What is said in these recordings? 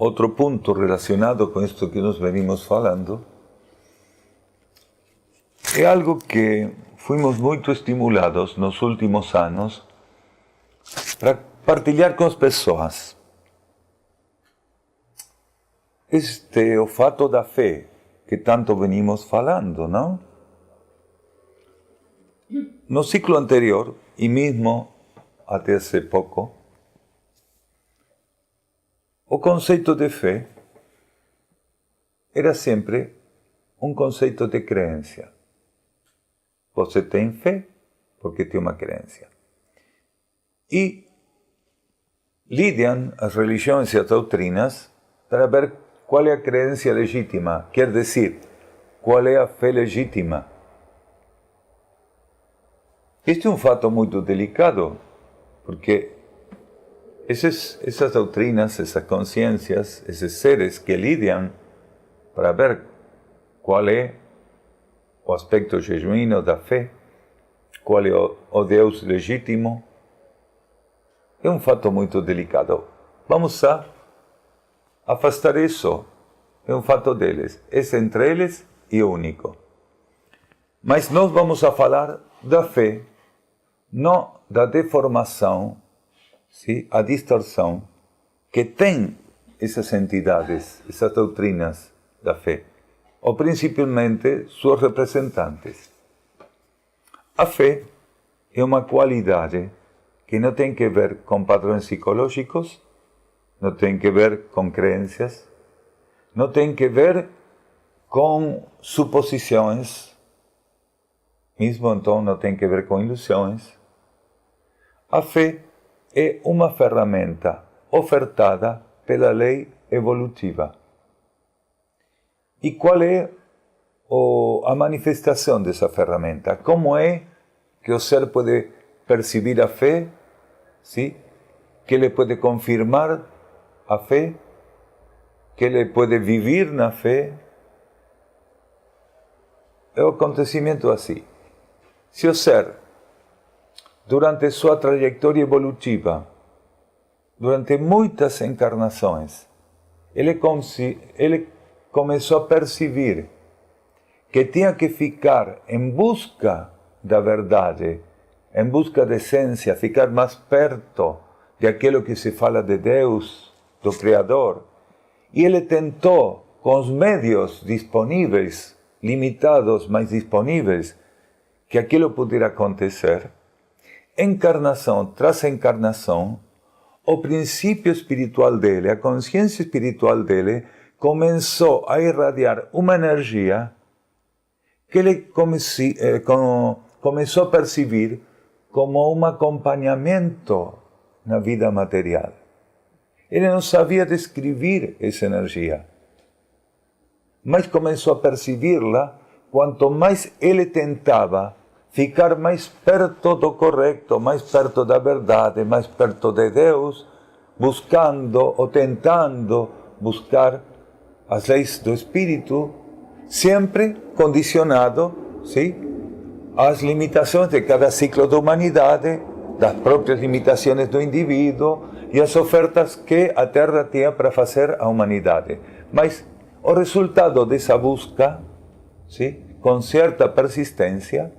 outro ponto relacionado com isto que nós venimos falando é algo que fuimos muito estimulados nos últimos anos para partilhar com as pessoas. Este é o fato da fé que tanto venimos falando, não? No ciclo anterior, e mesmo até hace pouco, o conceito de fé era sempre um conceito de crença. Você tem fé porque tem uma crença. E lidam as religiões e as doutrinas para ver qual é a crença legítima, quer dizer, qual é a fé legítima. Este é um fato muito delicado, porque essas doutrinas, essas consciências, esses seres que lidam para ver qual é o aspecto genuíno da fé, qual é o Deus legítimo, é um fato muito delicado. Vamos a afastar isso. É um fato deles. É entre eles e único. Mas nós vamos a falar da fé, não da deformação, sim? A distorção que tem essas entidades, essas doutrinas da fé, ou principalmente seus representantes. A fé é uma qualidade que não tem que ver com padrões psicológicos, não tem que ver com crenças, não tem que ver com suposições, mesmo então não tem que ver com ilusões. A fé é uma ferramenta ofertada pela lei evolutiva. E qual é a manifestação dessa ferramenta? Como é que o ser pode perceber a fé? ¿Sí? Que ele pode confirmar a fé? Que ele pode viver na fé? É um acontecimento assim. Se o ser, durante sua trajetória evolutiva, durante muitas encarnações, ele começou a perceber que tinha que ficar em busca da verdade, em busca da essência, ficar mais perto de aquilo que se fala de Deus, do Criador. E ele tentou, com os meios disponíveis, limitados, mas disponíveis, que aquilo pudesse acontecer. Encarnação tras encarnação, o princípio espiritual dele, a consciência espiritual dele, começou a irradiar uma energia que ele começou a perceber como um acompanhamento na vida material. Ele não sabia descrever essa energia, mas começou a perceber-la quanto mais ele tentava ficar mais perto do correto, mais perto da verdade, mais perto de Deus, buscando ou tentando buscar as leis do Espírito, sempre condicionado, sim, às limitações de cada ciclo da humanidade, das próprias limitações do indivíduo e as ofertas que a Terra tinha para fazer à humanidade. Mas o resultado dessa busca, sim, com certa persistência,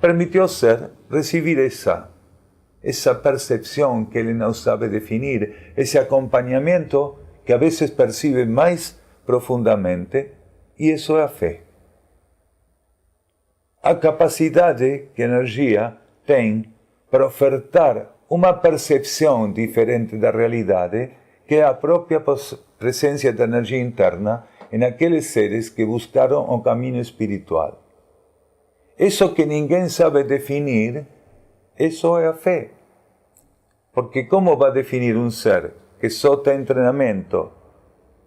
permitiu ao ser receber essa percepção que ele não sabe definir, esse acompanhamento que a vezes percebe mais profundamente, e isso é a fé. A capacidade que a energia tem para ofertar uma percepção diferente da realidade, que é a própria presença da energia interna em aqueles seres que buscaram o caminho espiritual. Isso que ninguém sabe definir, isso é a fé. Porque como vai definir um ser que só tem treinamento,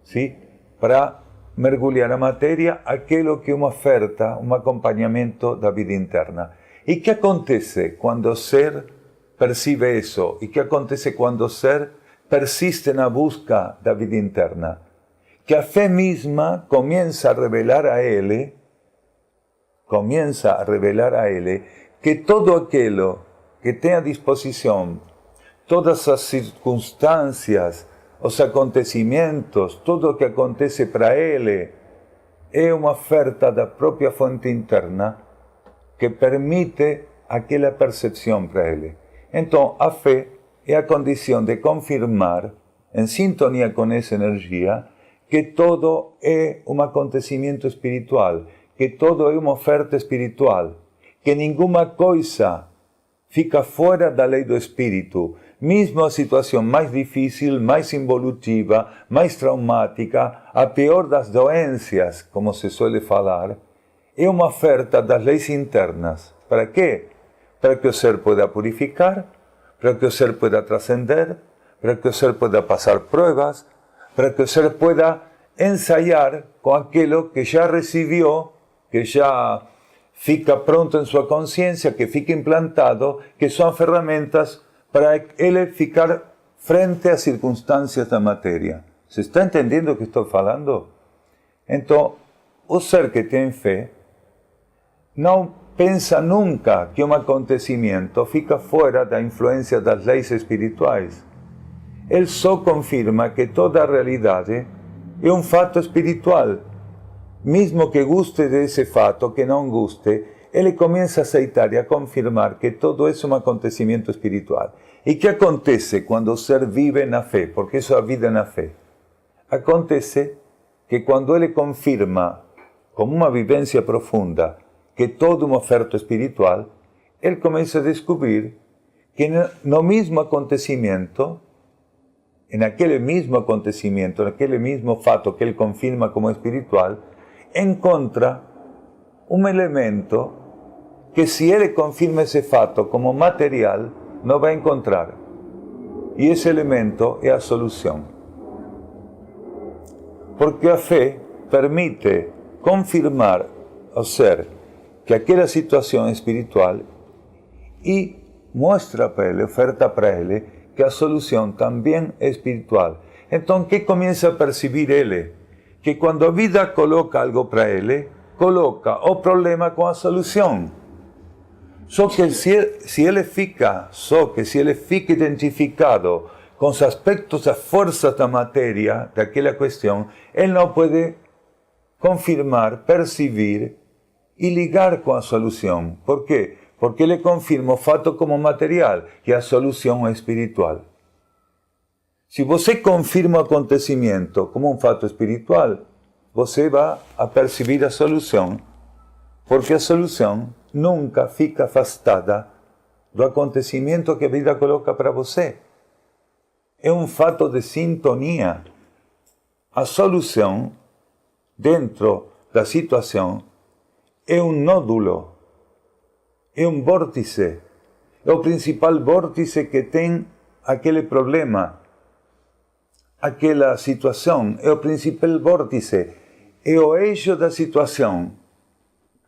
sim, para mergulhar a matéria, aquilo que é uma oferta, um acompanhamento da vida interna? E o que acontece quando o ser percebe isso? E o que acontece quando o ser persiste na busca da vida interna? Que a fé mesma começa a revelar a ele que todo aquilo que tem à disposição, todas as circunstâncias, os acontecimentos, tudo o que acontece para ele, é uma oferta da própria fonte interna que permite aquela percepção para ele. Então, a fé é a condição de confirmar, em sintonia com essa energia, que todo é um acontecimento espiritual, que todo é uma oferta espiritual, que nenhuma coisa fica fora da lei do espírito. Mesmo a situação mais difícil, mais involutiva, mais traumática, a pior das doenças, como se suele falar, é uma oferta das leis internas. Para quê? Para que o ser pueda purificar, para que o ser pueda trascender, para que o ser pueda passar pruebas, para que o ser pueda ensayar com aquilo que já recebeu, que já fica pronto em sua consciência, que fica implantado, que são ferramentas para ele ficar frente às circunstâncias da matéria. Você está entendendo o que estou falando? Então, o ser que tem fé não pensa nunca que um acontecimento fica fora da influência das leis espirituais. Ele só confirma que toda a realidade é um fato espiritual. Mesmo que guste desse fato, que não guste, ele começa a aceitar e a confirmar que todo é um acontecimento espiritual. E o que acontece quando o ser vive na fé? Porque isso é a vida na fé. Acontece que quando ele confirma, como uma vivência profunda, que todo é uma oferta espiritual, ele começa a descobrir que no mesmo acontecimento, naquele mesmo fato que ele confirma como espiritual, encontra um elemento que, se ele confirma esse fato como material, não vai encontrar. E esse elemento é a solução. Porque a fé permite confirmar ao ser que aquela situação é espiritual e mostra para ele, oferta para ele, que a solução também é espiritual. Então, o que começa a perceber ele? Que quando a vida coloca algo para ele, coloca o problema com a solução. Só que se ele fica identificado com os aspectos, as forças da matéria, daquela questão, ele não pode confirmar, perceber e ligar com a solução. Por quê? Porque ele confirma o fato como material, e a solução é espiritual. Se você confirma o acontecimento como um fato espiritual, você vai a perceber a solução, porque a solução nunca fica afastada do acontecimento que a vida coloca para você. É um fato de sintonia. A solução, dentro da situação, é um nódulo, é um vórtice, é o principal vórtice que tem aquele problema, aquela situação, é o principal vórtice, é o eixo da situação.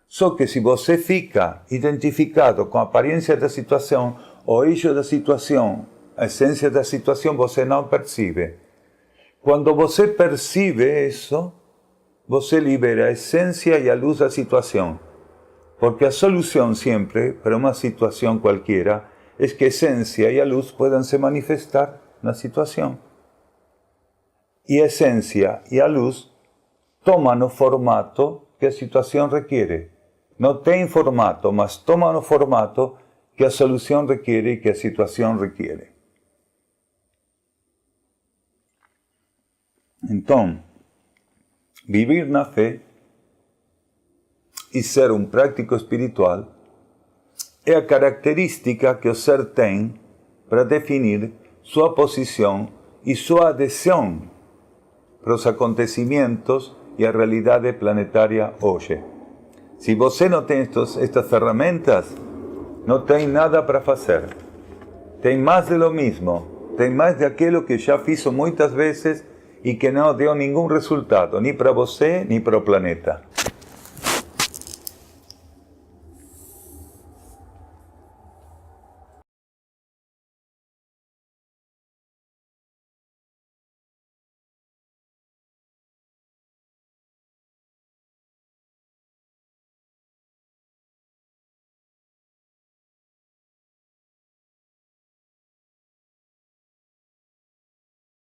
Só que se você fica identificado com a aparência da situação, o eixo da situação, a essência da situação, você não percebe. Quando você percebe isso, você libera a essência e a luz da situação. Porque a solução sempre, para uma situação qualquer, é que a essência e a luz puedan se manifestar na situação. E a essência e a luz tomam o formato que a situação requer. Não tem formato, mas tomam o formato que a solução requer e que a situação requer. Então, viver na fé e ser um prático espiritual é a característica que o ser tem para definir sua posição e sua adesão para os acontecimentos e a realidade planetária hoje. Se você não tem estas ferramentas, não tem nada para fazer. Tem mais de lo mesmo, tem mais de aquilo que já fiz muitas vezes e que não deu nenhum resultado, nem para você, nem para o planeta.